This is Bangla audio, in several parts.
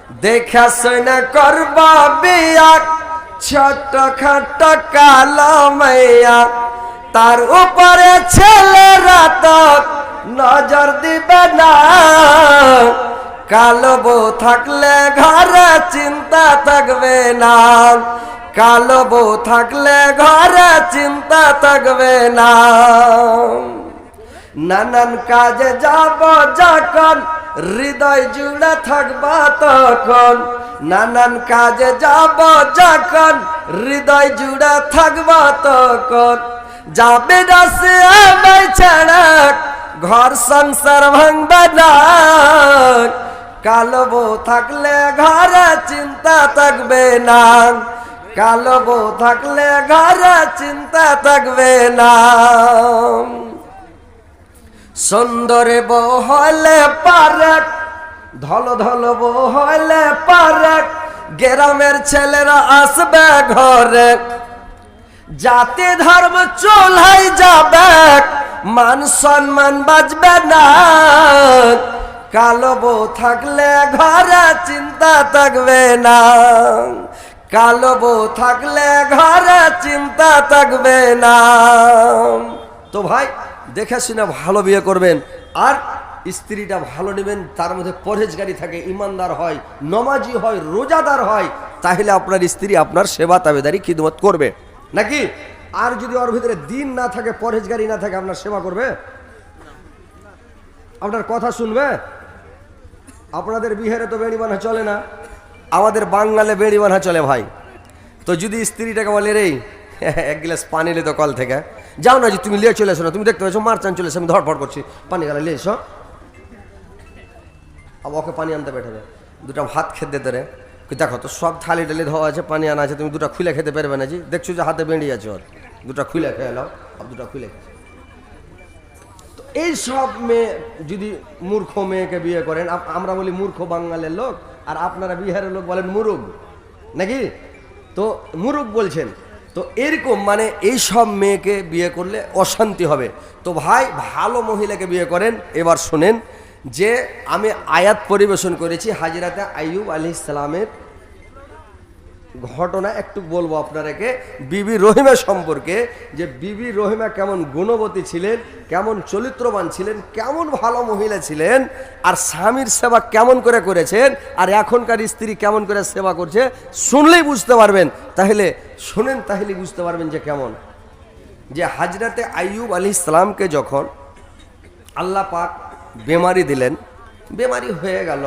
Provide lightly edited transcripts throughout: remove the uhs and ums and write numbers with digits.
দেখা শুনে করবা বিয়া ছোট খাট কালো মাইয়া তার উপরে ছেলেরা তো নজর দিবে না কালো বউ থাকলে ঘরে চিন্তা থাকবে না কালো বউ থাকলে ঘরে চিন্তা থাকবে না নানান কাজে যাব যখন হৃদয় জুড়ে থাকবা তখন নানান কাজে যাব যখন হৃদয় জুড়ে থাকবা তখন যাবে রাসে আমায় ছাড়া ঘর সংসার ভাঙবে না কালো বউ থাকলে ঘরে চিন্তা থাকবে না কালো বউ থাকলে ঘরে চিন্তা থাকবে না সুন্দর বউ হলে পারে ধল ধল বউ হলে পারে গ্রামের ছেলেরা আসবে ঘরে জাতি ধর্ম চুলাই যাবে মান সম্মান বাঁচবে না কালো বউ থাকলে ঘরে চিন্তা থাকবে না কালো বউ থাকলে ঘরে চিন্তা থাকবে না তো ভাই দেখে শুনে ভালো বিয়ে করবেন আর স্ত্রীটা ভালো নেবেন তার মধ্যে পরহেজগারি থাকে ইমানদার হয় নমাজি হয় রোজাদার হয় তাহলে আপনার স্ত্রী আপনার সেবা তাবেদারি খিদমত করবে নাকি আর যদি ওর ভিতরে দিন না থাকে পরহেজগারি না থাকে আপনার সেবা করবে আপনার কথা শুনবে আপনাদের বিহারে তো বেড়ি বাঁধা চলে না আমাদের বাঙালে বেড়ি বাঁধা চলে ভাই তো যদি স্ত্রীটাকে বলে রে এক গ্লাস পানি লে তো কল থেকে যাও না যে তুমি লিয়ে চলে এসো না তুমি দেখতে পাচ্ছ মারচান চলে এসো আমি ধরফড় করছি পানি গেলে লিয়ে এসো আবার ওকে পানি আনতে বেঠাবে দুটা ভাত খেতে তোরে দেখো তো সব থালি টালি ধোয়া আছে পানি আনা আছে তুমি দুটা খুলে খেতে পারবে না জি দেখছো যে হাতে বেঁড়ি আছে ওর দুটা খুলে খেয়ে নাও আর দুটা খুলে খেয়ে তো এই সব মেয়ে যদি মূর্খ মেয়েকে বিয়ে করেন আমরা বলি মূর্খ বাঙালির লোক আর আপনারা বিহারের লোক বলেন মুরুগ নাকি তো মুরুগ বলছেন তো এরকম মানে এই সব মেয়েকে বিয়ে করলে অশান্তি হবে তো ভাই ভালো মহিলাকে বিয়ে করেন এবার শোনেন যে আমি আয়াত পরিবেশন করেছি হাজরাতে আইয়ুব আলাইহিস সালামের ঘটনা একটু বলবো আপনাদেরকে বিবি রহিমা সম্পর্কে যে বিবি রহিমা কেমন গুণবতী ছিলেন কেমন চরিত্রবান ছিলেন কেমন ভালো মহিলা ছিলেন আর স্বামীর সেবা কেমন করে করেছেন আর এখনকার স্ত্রী কেমন করে সেবা করছে শুনলেই বুঝতে পারবেন তাহলে শুনেন তাহলে বুঝতে পারবেন যে কেমন যে হাজরাতে আইয়ুব আলাইহিস সালামকে যখন আল্লাহ পাক বেমারি দিলেন বেমারি হয়ে গেল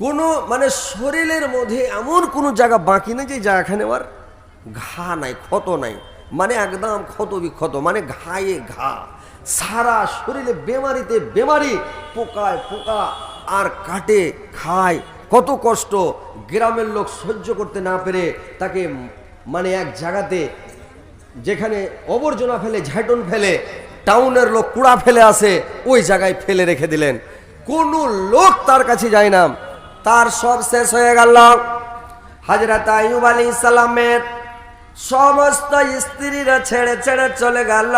কোনো মানে শরীরের মধ্যে এমন কোনো জায়গা বাকি নেই যে জায়গাখানে আর ঘা নাই ক্ষত নাই মানে একদম ক্ষত বিক্ষত মানে ঘায়ে ঘা সারা শরীরে বেমারিতে বেমারি পোকায় পোকা আর কাটে খায় কত কষ্ট গ্রামের লোক সহ্য করতে না পেরে তাকে মানে এক জায়গাতে যেখানে আবর্জনা ফেলে ঝাঁটন ফেলে টাউনের লোক কুড়া ফেলে আসে ওই জায়গায় ফেলে রেখে দিলেন কোনো লোক তার কাছে যায় না তার সব শেষ হয়ে গেল হযরত আইয়ুব আলাইহিস সালামের সমস্ত স্ত্রীরা ছেড়ে ছেড়ে চলে গেল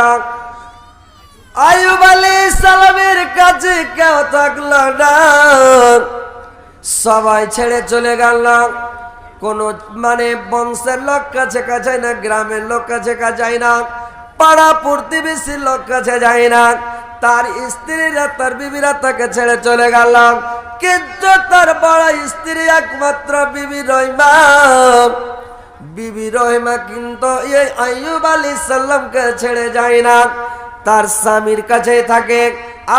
আইয়ুব আলাইহিস সালামের কাছে কেউ থাকলো না সবাই ছেড়ে চলে গেল কোনো মানে বংশের লোক কাছে যায় না গ্রামের লোক কাছে যায় না পাড়া প্রতিবেশীর লোক কাছে যায় না তার স্ত্রীরা তার বিবিরা তাকে ছেড়ে চলে গেল কিন্তু তার বড় স্ত্রী একমাত্র বিবি রহিমা কিন্তু এই আইয়ুব আলাইহিস সালামকে ছেড়ে যায় না তার স্বামীর কাছেই থাকে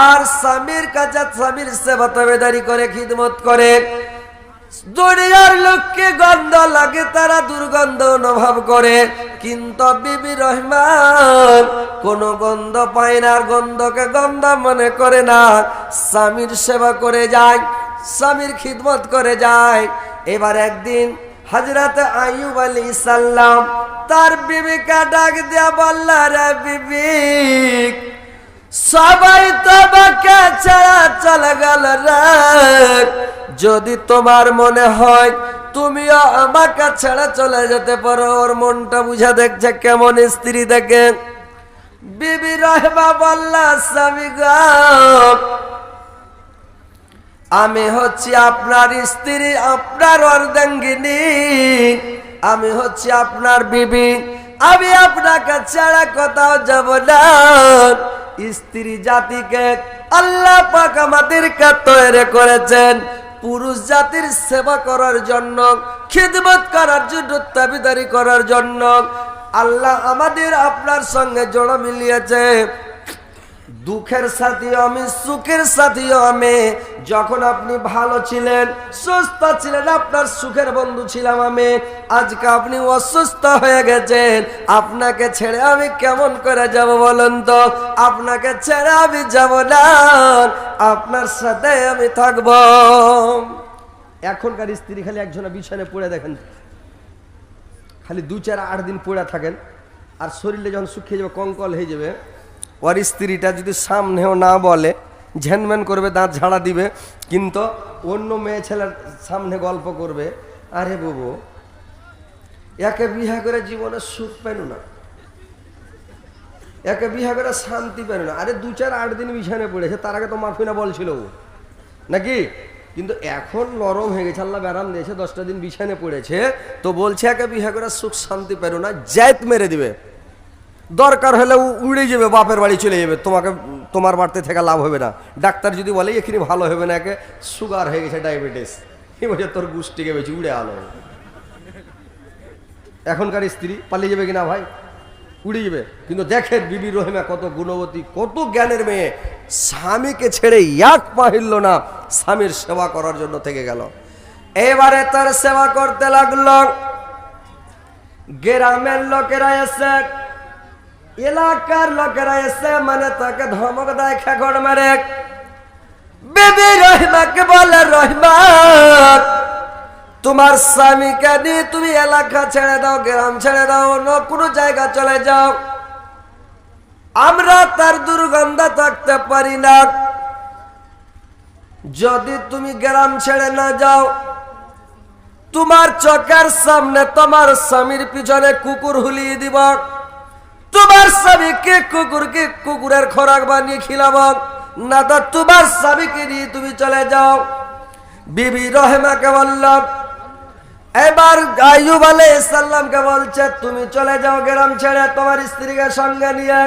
আর স্বামীর কাছে স্বামীর সেবা তাবেদারি করে খিদমত করে দুনিয়ার লোককে গন্ধ লাগে তারা দুর্গন্ধ অনুভব করে কিন্তু বিবি রহমান কোনো গন্ধ পায় না আর গন্ধকে গন্ধ মনে করে না স্বামীর সেবা করে যায় স্বামীর খিদমত করে যায় এবার একদিন হযরত আইয়ুব আলাইহিস সালাম তার বিবিকে ডাক দিয়া বলল রে বিবি সবাই তোমাকে ছেড়ে চলে গেল রে যদি তোমার মনে হয় তুমিও আমাকে ছেড়ে চলে যেতে পারো ওর মনটা বুঝা দেখছে কেমন স্ত্রী দেখে বিবি রহমা বলল স্বামী গো আমি হচ্ছি আপনার স্ত্রী, আপনার অর্ধাঙ্গিনী, আমি হচ্ছি আপনার বিবি, আমি আপনাকে ছাড়া কোথাও যাব না। স্ত্রী জাতিকে আল্লাহ পাক আমাদেরকে তৈরি করেছেন পুরুষ জাতির সেবা করার জন্য, খিদমত করার জন্য, দাবিদারি করার জন্য। আল্লাহ আমাদের আপনার সঙ্গে জোড়া মিলিয়েছে। দুঃখের সাথীও আমি, সুখের সাথীও আমি। যখন আপনি ভালো ছিলেন, সুস্থ ছিলেন, আপনার সুখের বন্ধু ছিলাম আমি। আজকে আপনি অসুস্থ হয়ে গেছেন, আপনাকে ছেড়ে আমি কেমন করে যাব বলেন তো? আপনাকে ছেড়ে আমি যাব না, আপনার সাথে আমি থাকব। এখনকার স্ত্রী খালি একজনের বিছানে পড়ে দেখেন, খালি 2-4-8 দিন পড়ে থাকেন, আর শরীরে যখন শুকিয়ে যাবে, কঙ্কল হয়ে যাবে, ওর স্ত্রীটা যদি সামনেও না বলে, ঝ্যানম্যান করবে, দাঁত ঝাড়া দিবে, কিন্তু অন্য মেয়ে ছেলের সামনে গল্প করবে, আরে বাবু একে বিয়ে করে জীবনে সুখ পেল না, একে বিয়ে করে শান্তি পেল না। আরে 2-4-8 দিন বিছানে পড়েছে, তার আগে তো মাফিনা বলছিল নাকি? কিন্তু এখন নরম হয়ে গেছে, আল্লাহ ব্যারাম দিয়েছে, 10টা দিন বিছানে পড়েছে, তো বলছে একে বিয়ে করে সুখ শান্তি পেল না, জাত মেরে দিবে, দরকার হলে উড়ে যাবে, বাপের বাড়ি চলে যাবে, তোমার বাড়িতে থেকে লাভ হবে না। ডাক্তার যদি বলে এখানে ভালো হবে না, একে সুগার হয়ে গেছে, ডায়াবেটিস, এই বলছে তোর গুষ্টিকে বেশি উড়ে আলো। এখনকার স্ত্রী পালিয়ে যাবে কিনা ভাই? উড়ে যাবে। কিন্তু দেখেন বিবি রহিমা কত গুণবতী, কত জ্ঞানের মেয়ে, স্বামীকে ছেড়ে এক পা হিলল না, স্বামীর সেবা করার জন্য থেকে গেল। এবারে তার সেবা করতে লাগলো। গ্রামের লোকেরা এসে, এলাকার লোকেরা এসে মানে তাকে ধমক দেয়, খেগড় মারে। বিবি রহিমাকে বলে, রহিমা তোমার স্বামীকে নিয়ে তুমি এলাকা ছেড়ে দাও, গ্রাম ছেড়ে দাও, অন্য কোনো জায়গা চলে যাও, আমরা তার দুর্গন্ধ থাকতে পারি না। যদি তুমি গ্রাম ছেড়ে না যাও, তোমার চোখের সামনে তোমার স্বামীর পিছনে কুকুর হুলিয়ে দিব, তোমার স্বামীকে কুকুরের খোরাক বানিয়ে খিলাব, না তো তোমার স্বামীকে নিয়ে তুমি চলে যাও। বিবি রহিমাকে বলল, এবার আইয়ুব আলাইহিস সালামকে বলছে তুমি চলে যাও গ্রাম ছেড়ে তোমার স্ত্রীকে সঙ্গে নিয়ে,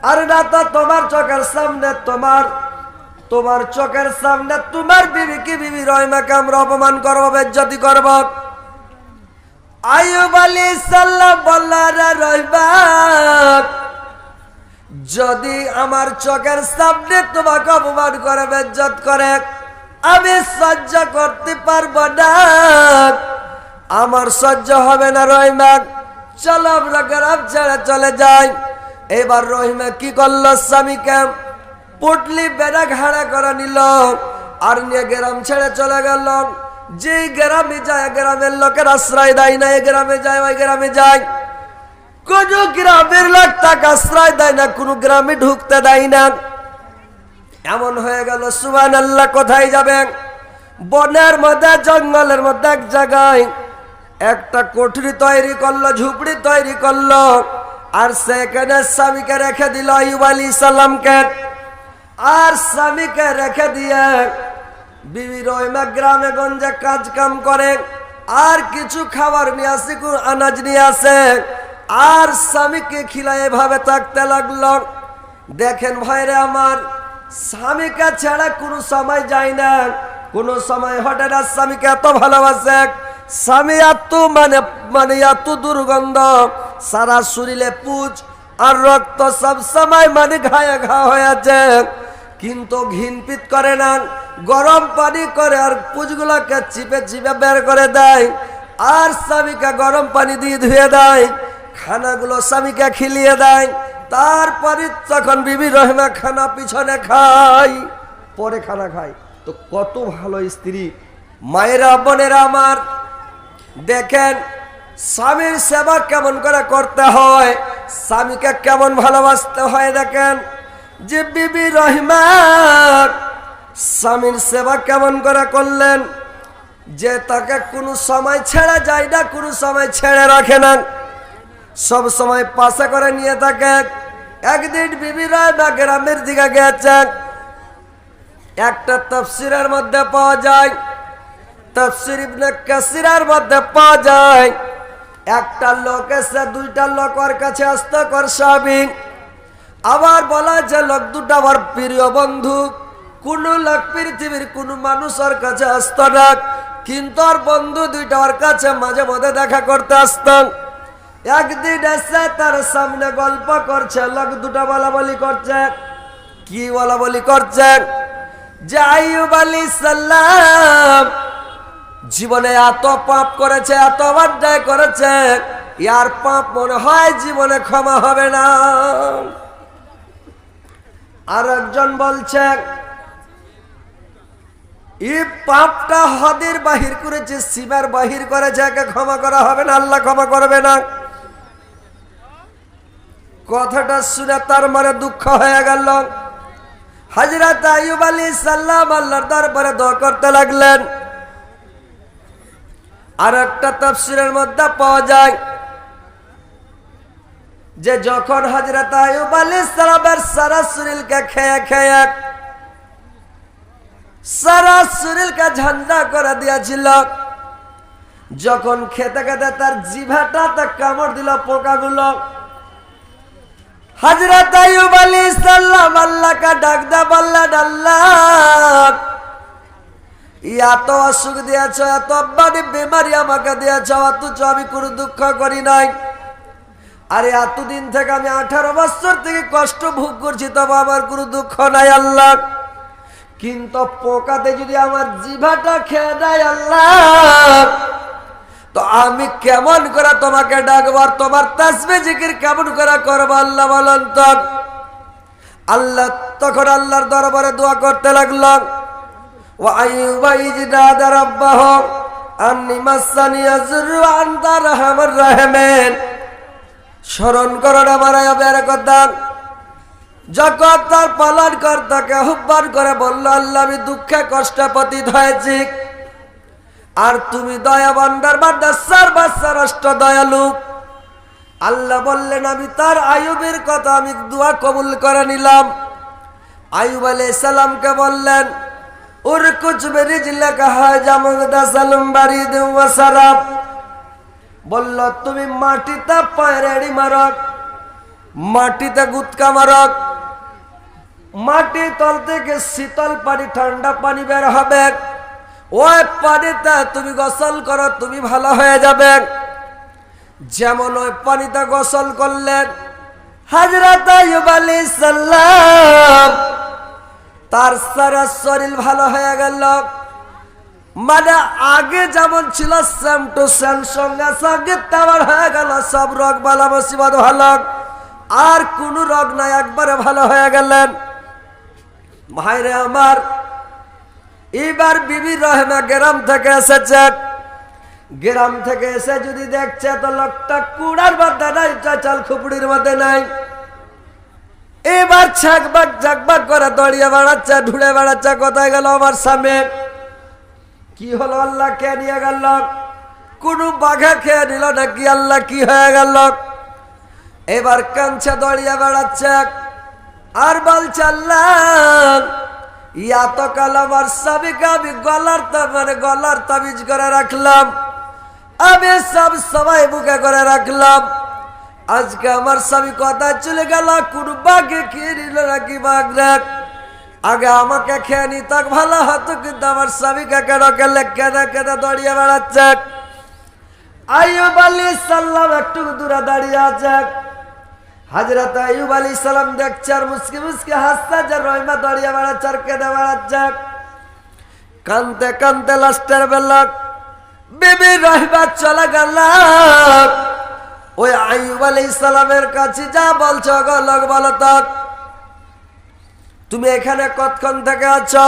আর না তো তোমার চোখের সামনে তোমার চোখের সামনে তোমার বিবিকে, বিবি রহিমাকে আমরা অপমান করবো, বেজ্জতি করব। আইয়ুব আলাইহিস সালাম বললেন, রহিমা যদি আমার চোখের সামনে তোমাকে অপমান করে, বেজ্জত করে, আমি সহ্য করতে পারবো না, আমার সহ্য হবে না রহিমা, চলো আমরা গ্রাম ছেড়ে চলে যাই। এবার রহিমা কি করলো, স্বামীকে পুটলি বেড়া ঘাড়া করে নিল, আর নিয়ে গ্রাম ছেড়ে চলে গেল। যে গ্রামে যায় গ্রামের লোকের আশ্রয় দেয় না, এই গ্রামে যায় ওই গ্রামে যায়, কোন গ্রামের লোক তাকে আশ্রয় দেয় না, কোন গ্রামে ঢুকতে দেয় না। এমন হয়ে গেল, সুবহানাল্লাহ, কোথায় যাবেন? বনের মধ্যে, জঙ্গলের মধ্যে এক জায়গায় একটা কোঠরি তৈরি করলো, ঝুপড়ি তৈরি করলো, আর সেখানে স্বামীকে রেখে দিল আইয়ুব আলাইহিস সালামকে। আর স্বামীকে রেখে দিয়ে বিবি রহিমা গ্রামে গঞ্জে কাজ কাম করে, আর কিছু খাবার নিয়ে আসে, আনাজ নিয়ে আসে, আর স্বামীকে খিলায় এভাবে থাকতে লাগলো। দেখেন ভাইরে আমার, স্বামীকে ছাড়া কোনো সময় যায় না, কোনো সময় হঠাৎ স্বামীকে এত ভালোবাসে, স্বামী এত মানে এত দুর্গন্ধ, সারা শরীরে পুজ আর রক্ত, সব সময় মানে ঘায়ে ঘা হয়ে আছে, কিন্তু ঘিনপিত করে না, গরম পানি করে আর পুজগুলোকে চিপে চিপে বের করে দেয়, আর স্বামীকে গরম পানি দিয়ে ধুয়ে দেয়, খানাগুলো স্বামীকে খিলিয়ে দেয়। তারপরে তখন বিবি রহিমা খানা পিছনে খায়, পরে খানা খায়। তো কত ভালো স্ত্রী। মায়েরা, বোনেরা আমার, দেখেন স্বামীর সেবা কেমন করে করতে হয়, স্বামীকে কেমন ভালোবাসতে হয়। দেখেন যে বিবি রহিমা স্বামীর সেবা কেমন করে করলেন, যে তাকে কোনো সময় ছেড়ে যায় না, কোনো সময় ছেড়ে রাখে না, সব সময় পাশে করে নিয়ে থাকে। একদিন বিবি রহিমা গ্রামের দিকে গেছেন, একটা তাফসীরের মধ্যে পাওয়া যায়, তাফসীর ইবনে কাসিরের মধ্যে পাওয়া যায়, একটা লোক এসে দুইটা লোক ওর কাছে আসতে কর সাহাবী। আবার বলা যে লোক দুটা আমার প্রিয় বন্ধু। কোন লোক পৃথিবীর কোন মানুষ ওর কাছে আসত না, কিন্তু ওর বন্ধু দুইটা ওর কাছে মাঝে মধ্যে দেখা করতে আসত। একদিন এসে তার সামনে গল্প করছে, লোক দুটা বলা বলি করছে। কি বলা বলি করছে? যে আইয়ুব আলাইহিস সালাম জীবনে এত পাপ করেছে, এত অন্যায় করেছে, ইয়ার পাপ মনে হয় জীবনে ক্ষমা হবে না। আর একজন বলছে এই পাপটা হদের বাহির করেছে, সীমার বাহির করেছে, একে ক্ষমা করা হবে না, আল্লাহ ক্ষমা করবে না। কথাটা শুনে তার মনে দুঃখ হয়ে গেল। হযরত আইয়ুব আলাইহিস সালাম আল্লাহর দরবারে দোয়া করতে লাগলেন। আর একটা তাফসীরের মধ্যে পাওয়া যায় যে যখন হযরত আইয়ুব আলাইহিস সালামের সারা শরীরকে খেয়ে খেয়ে সারা শরীরকে ঝান্ডা করে দিয়েছিল, যখন খেতে খেতে তার জিভাটাতে কামড় দিল পোকাগুলো, হযরত আইয়ুব আলাইহিস সালাম আল্লাহকে ডাক দা বললেন, আল্লাহ এত অসুখ দিয়েছ, এত বড় বেমারি আমাকে দিয়েছ, অথচ আমি কোনো দুঃখ করি নাই। আরে এতদিন থেকে আমি 18 বছর থেকে কষ্ট ভোগ করছি, তবে আমার কোনো দুঃখ নাই আল্লাহ। কিন্তু পোকাতে যদি আমার জিভাটা খেয়ে দেয় আল্লাহ, তো আমি কেমন করে তোমাকে ডাকবো, আর তোমার তাসবিহ জিকির কেমন করে করবো আল্লাহ বলেন তো। আল্লাহ তখন আল্লাহর দরবারে দোয়া করতে লাগলাম। وأيوب إذ نادى ربه أني مسني الضر وأنت أرحم الراحمين। স্মরণ করুন আমার আয়াতের কথা। যখন তার পালন কর্তাকে আহ্বান করে বলল, আল্লাহ আমি দুঃখে কষ্টে পতিত হয়েছি, আর তুমি দয়াবান্দার বান্দা সর্বশ্রেষ্ঠ দয়ালু। আল্লাহ বললেন আমি তার আইয়ুবের কথা আমি দোয়া কবুল করে নিলাম। আইয়ুব আলাইহিস সালামকে বললেন, বলল তুমি মাটিতে পায়রাড়ি মারক, মাটিতে গুতকা মারক, মাটি তল থেকে শীতল পানি ঠান্ডা পানি বের হবে, ওই পানিতে তুমি গোসল করো, তুমি ভালো হয়ে যাবে। যেমন ওই পানিতে গোসল করলেন হযরত আইয়ুব আলাইহিস সালাম, তার সারা শরীর ভালো হয়ে গেল। মানে আগে যেমন ছিল সেম টু সেম, সঙ্গে সঙ্গে তেমন হয়ে গেল। সব রোগ বালা মুসিবত ভালো, আর কোন রোগ নাই, একবারে ভালো হয়ে গেলেন। ভাইরে আমার, এবার বিবি রহমা গ্রাম থেকে এসেছে। গ্রাম থেকে এসে যদি দেখছে তো লোকটা কুড়ার মধ্যে নাই, চাল খুপড়ির মধ্যে নাই। এবার ছাকবাক জাকবাক করে দড়িয়ে বেড়াচ্ছে, ঢুড়ে বেড়াচ্ছে, কোথায় গেল আমার স্বামী? কি হলো আল্লাহ কে নিয়ে গেল? কোন বাঘা খেয়ে নিল নাকি আল্লাহ? কি হয়ে গেল? এবার কাঁদছে, দড়িয়ে বেড়াচ্ছে, আর বলছে আল্লাহ এতকাল আমার স্বামীকে আমি গলার তাবিজ করে রাখলাম, আমি সব সবাই বুকে করে রাখলাম, আজকে আমার স্বামী কথা চলে গেল, কোন বাঘে খেয়ে নিল নাকি? বাঘ রাখ আগে আমাকে খেয়ে নি তাক ভালো হতো, কিন্তু আমার স্বামীকে কেন কেলে কেঁদে কেঁদে দড়িয়ে বেড়াচ্ছে। আইয়ুব আলাইহিস সালাম একটু দূরে দাঁড়িয়ে আছে। হযরত আইয়ুব আলাইহিস সালাম দেখছে আর মুস্কি মুস্কি হাসছে, যে রহিমা দড়িয়ে বেড়াচ্ছে আর কেঁদে বেড়াচ্ছে। কানতে কানতে লাস্টের বেলা বিবি রহিমা চলে গেল ওই আইয়ুব আলাইহিস সালামের কাছে। যা বলছো গো লোক বলো তো, তুমি এখানে কতক্ষণ থেকে আছো?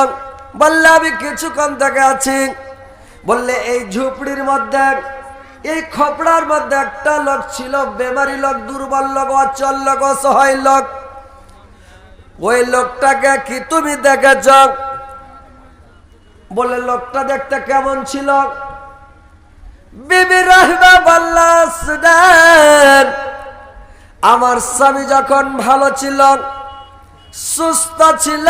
বললে আমি কিছুক্ষণ থেকে আছি। বললে এই ঝুপড়ির মধ্যে, এই খপড়ার মধ্যে একটা লোক ছিল, বেমারি লোক, দুর্বল লোক, অচল লোক, অসহায় লোক। ওই লোকটাকে কি তুমি দেখেছ? বলে লোকটা দেখতে কেমন ছিল? বিবি রহমা বললেন আমার স্বামী যখন ভালো ছিল, সুস্থ ছিল,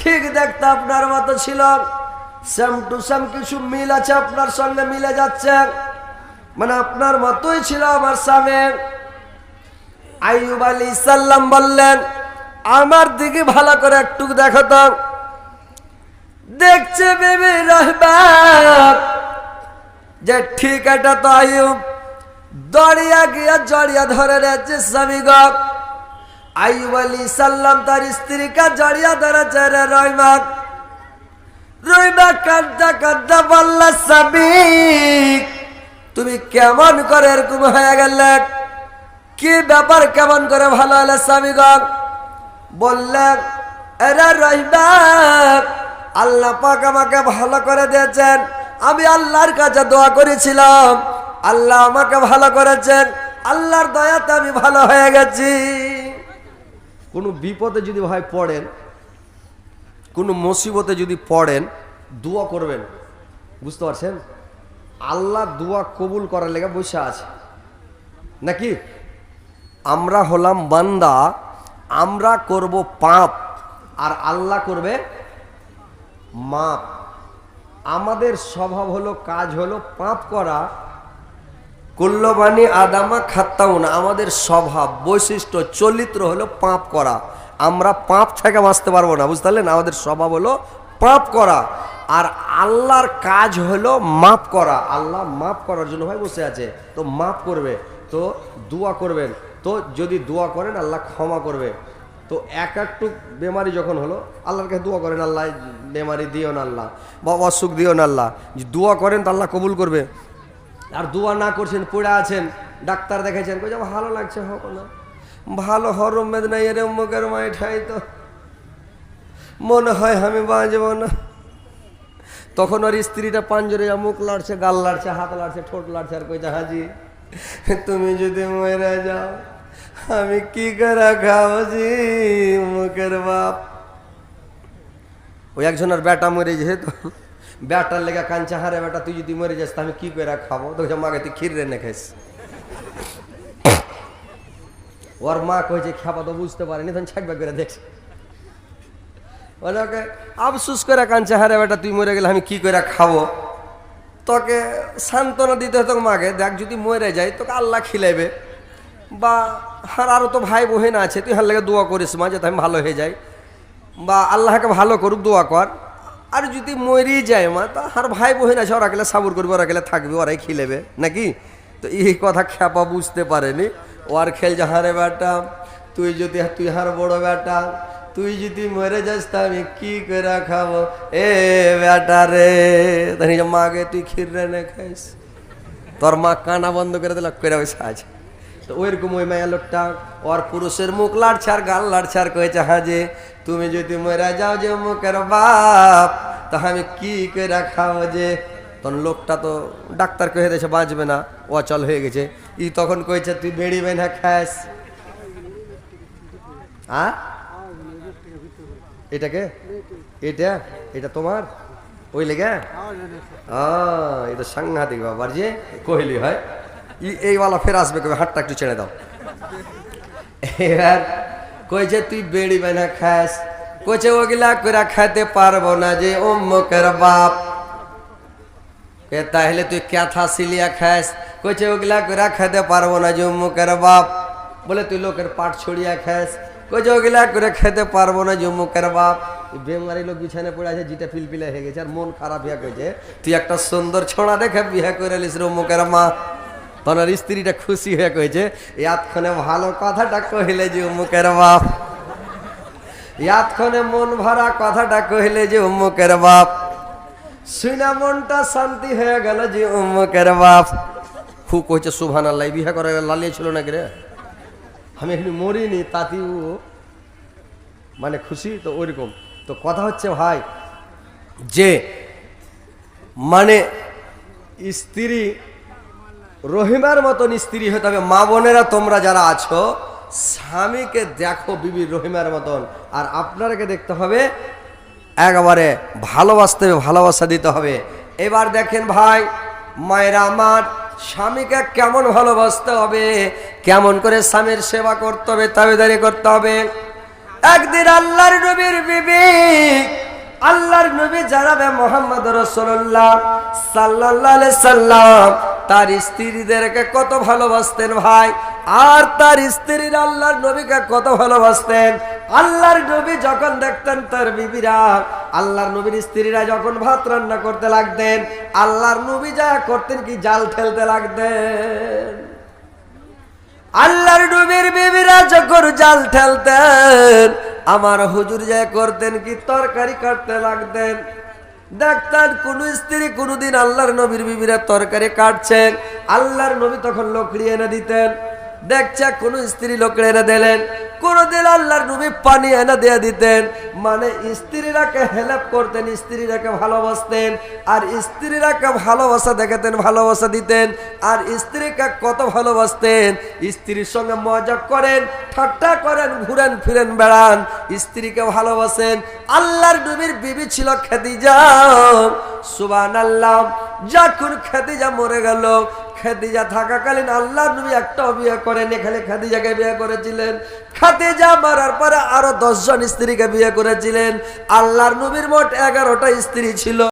ঠিক দেখতে আপনার মতো ছিল, সেম টু সেম কিছু মিল আছে, আপনার সঙ্গে মিলে যাচ্ছে, মানে আপনার মতোই ছিল আমার স্বামী। আইয়ুব আলাইহিস সালাম বললেন, আমার দিকে ভালো করে একটু দেখো তো। দেখছে বিবি রহিমা যে ঠিক এটা তো আইয়ুব, দড়িয়া গিয়া জড়িয়া ধরে রেখেছে স্বামী গো। আইয়ুব আলাইহিস সালাম তার স্ত্রীকে জড়িয়া ধরেছে রে রহিমা। রহিমা কাঁদতে কাঁদতে বলল, স্বামী তুমি কেমন করে এরকম হয়ে গেলে, কি ব্যাপার, কেমন করে ভালো হলে স্বামী গো? বললেন, এরে রহিমা, আল্লাহ পাক আমাকে ভালো করে দিয়েছেন, আমি আল্লাহর কাছে দোয়া করেছিলাম, আল্লাহ আমাকে ভালো করেছেন, আল্লাহর দয়াতে আমি ভালো হয়ে গেছি। কোনো বিপদে যদি ভাই পড়েন, কোনো মুসিবতে যদি পড়েন, দোয়া করবেন, বুঝতে পারছেন? আল্লাহ দোয়া কবুল করার লেগে বসে আছে নাকি? আমরা হলাম বান্দা, আমরা করব পাপ আর আল্লাহ করবে মাপ। আমাদের স্বভাব হলো, কাজ হলো পাপ করা। কুল্লু বানি আদামা খাত্তাউন, আমাদের স্বভাব, বৈশিষ্ট্য, চরিত্র হলো পাপ করা। আমরা পাপ থেকে বাঁচতে পারবো না, বুঝতে পারলেন? আমাদের স্বভাব হলো পাপ করা, আর আল্লাহর কাজ হলো মাপ করা। আল্লাহ মাপ করার জন্য ভাই বসে আছে, তো মাপ করবে, তো দোয়া করবেন, তো যদি দোয়া করেন আল্লাহ ক্ষমা করবে। তো একটু বেমারি যখন হলো, আল্লাহর কাছে দোয়া করেন, আল্লাহ বেমারি দিও না আল্লাহ, বা অসুখ দিও না আল্লাহ, দোয়া করেন তো আল্লাহ কবুল করবে। আর দোয়া না করছেন, পড়ে আছেন, ডাক্তার দেখেছেন, কই ভালো লাগছে, হোক না ভালো, হরম মেদ নাই এর মুখের মাই ঠাই, তো মনে হয় আমি বাঁচব না। তখন ওর স্ত্রীটা পাঞ্জরে মুখ লাড়ছে, গাল লাড়ছে, হাত লাড়ছে, ঠোঁট লাড়ছে, আর কইছে, হাজি তুমি যদি মরে যাও আমি কি করে খাবো জি, মুখের বাপ। ওই একজনের বেটা মরে যেহেতু, বেটার লেগে কাঞ্চা, হারে বেটা তুই যদি মরে যাস আমি কি করে খাবো? তো মাকে তুই ক্ষীর রেনে খাইস। ওর মা কইছে খাবা, তো বুঝতে পারেনি, তখন ছাকবা করে দেখছে, ওকে আফসুস করে কাঞ্চা, হারে বেটা তুই মরে গেলে আমি কি করে খাবো? তোকে সান্ত্বনা দিতে হতো মাকে, দেখ যদি মরে যায় তোকে আল্লাহ খিলাইবে, বা আরও তো ভাই বোন আছে, তুই হার লেগে দোয়া করিস মা যাতে আমি ভালো হয়ে যাই, বা আল্লাহকে ভালো করুক, দোয়া কর। আর যদি মরেই যায় মা, তা আর ভাই বোন আছে, ওরা গেলে সাবুর করবে, ওরা গেলে থাকবে, ওরাই খিলেবে নাকি? তো এই কথা খ্যাপা বুঝতে পারেনি। ওর খেল যে, হারে বেটা তুই যদি, তুই হার বড় বেটা, তুই যদি মরে যাস তা আমি কি করে খাবো? এ বেটা রে, মাকে তুই ক্ষীর রেনে খাইস। তোর মা কানা বন্ধ করে দিল, করে বসে আছে। তো ওইরকম ওই মায়া লোকটা ওর পুরুষের মুখ লাড়ছে আর গাল লাড়ছে, আর কয়েছে, হাজে তুমি যদি মরে যাও যে মুখের বাপ, তা আমি কি করে খাবো যে? তখন লোকটা তো ডাক্তার কয়ে দিয়েছে বাঁচবে না, অচল হয়ে গেছে। ই তখন কইছে, তুই বেড়ি বেনা খাস? এটাকে, এটা এটা তোমার ওই লেগে, এটা সাংঘাতিক বাবার যে কহিলি হয়, এইওয়ালা ফের আসবে, কবে হাতটা একটু ছেড়ে দাও। এবার কইছে, তুই বেড়ি বেনা খাস? কইছে, ওগুলা করে খাইতে পারবো না যে অম্মকের বাপ। তাহলে তুই ক্যাথা সিলিয়া খাস? কইছে, ওগুলা করে খাইতে পারবো না যে অম্মকের বাপ। বলে, তুই লোকের পাট ছড়িয়া খাস? কইছে, ওগুলা করে খেতে পারবো না যে অম্মকের বাপ। বেমারি লোক বিছানে পড়ে আছে, যেটা পিলপিলা হয়ে গেছে, আর মন খারাপ হইয়া কইছে, তুই একটা সুন্দর ছোড়া দেখে বিয়ে করে লিস রে অম্মকের মা। তখন স্ত্রীটা খুশি হয়ে কইছে, এতক্ষণে ভালো কথাটা কহিলে যে অম্মকের বাপ, এতক্ষণে মন ভরা কথাটা কহিলে যে অম্মকের বাপ। শুনা মনটা শান্তি হয়ে গেল যে অম্মকের বাপ। খুব কইছে, সুবহানাল্লাহ, বিয়ে করে লালিয়ে ছিল নাকি রে? আমি এখানে মরিনি, তাতেও মানে খুশি। তো ওইরকম তো কথা হচ্ছে ভাই, যে মানে স্ত্রী রহিমার মতন স্ত্রী হতে হবে। মা বোনেরা তোমরা যারা আছো, স্বামীকে দেখো বিবি রহিমার মতন, আর আপনারাকে দেখতে হবে একেবারে ভালোবাসতে হবে, ভালোবাসা দিতে হবে। এবার দেখেন ভাই মায়েরা আমার, স্বামীকে কেমন ভালোবাসতে হবে, কেমন করে স্বামীর সেবা করতে হবে, তাবেদারি করতে হবে। একদিন আল্লাহর নবীর বিবি, আল্লাহর নবী জানাবে মুহাম্মদ রাসূলুল্লাহ সাল্লাল্লাহু আলাইহি সাল্লাম তার স্ত্রীদেরকে কত ভালোবাসতেন ভাই, আর তার স্ত্রীরা আল্লাহর নবীকে কত ভালোবাসতেন। আল্লাহর নবী যখন দেখতেন তার বিবিরা, আল্লাহর নবীর স্ত্রীরা যখন ভাত রান্না করতে লাগতেন, আল্লাহর নবী যা করতেন কি জাল ঠেলতে লাগতেন। আল্লাহর নবীর বিবিরা যখন জাল ঠেলতেন, আমার হুজুর যা করতেন কি তরকারি কাটতে লাগতেন। দেখতেন কোন স্ত্রী কোনদিন আল্লাহর নবীর বিবিরা তরকারি কাটছেন, আল্লাহর নবী তখন লকড়ি এনে দিতেন। দেখছে কোন স্ত্রী লকড়ি এনে দিলেন, কোনদিন আল্লাহর নবী পানি এনে দিয়ে দিতেন। মানে স্ত্রীরাকে হেল্প করতেন, স্ত্রীরাকে ভালোবাসতেন, আর স্ত্রীরাকে ভালোবাসা দেখাতেন, ভালোবাসা দিতেন। আর স্ত্রীকে কত ভালোবাসতেন, স্ত্রীর সঙ্গে মজা করেন, ঠাট্টা করেন, ঘুরেন ফিরেন বেড়ান, স্ত্রীকে ভালোবাসেন। আল্লাহর নবীর বিবি ছিল খাদিজা, সুবহানাল্লাহ। যখন খাদিজা মরে গেল, খাদিজা থাকাকালীন আল্লাহর নবী একটাও বিয়ে করেনি, খালি খাদিজাকে বিয়ে করেছিলেন। খাদিজা মারার পরে আরো 10 জন স্ত্রীকে বিয়ে করেছিলেন। আল্লাহর নবীর মোট 11টা স্ত্রী ছিল।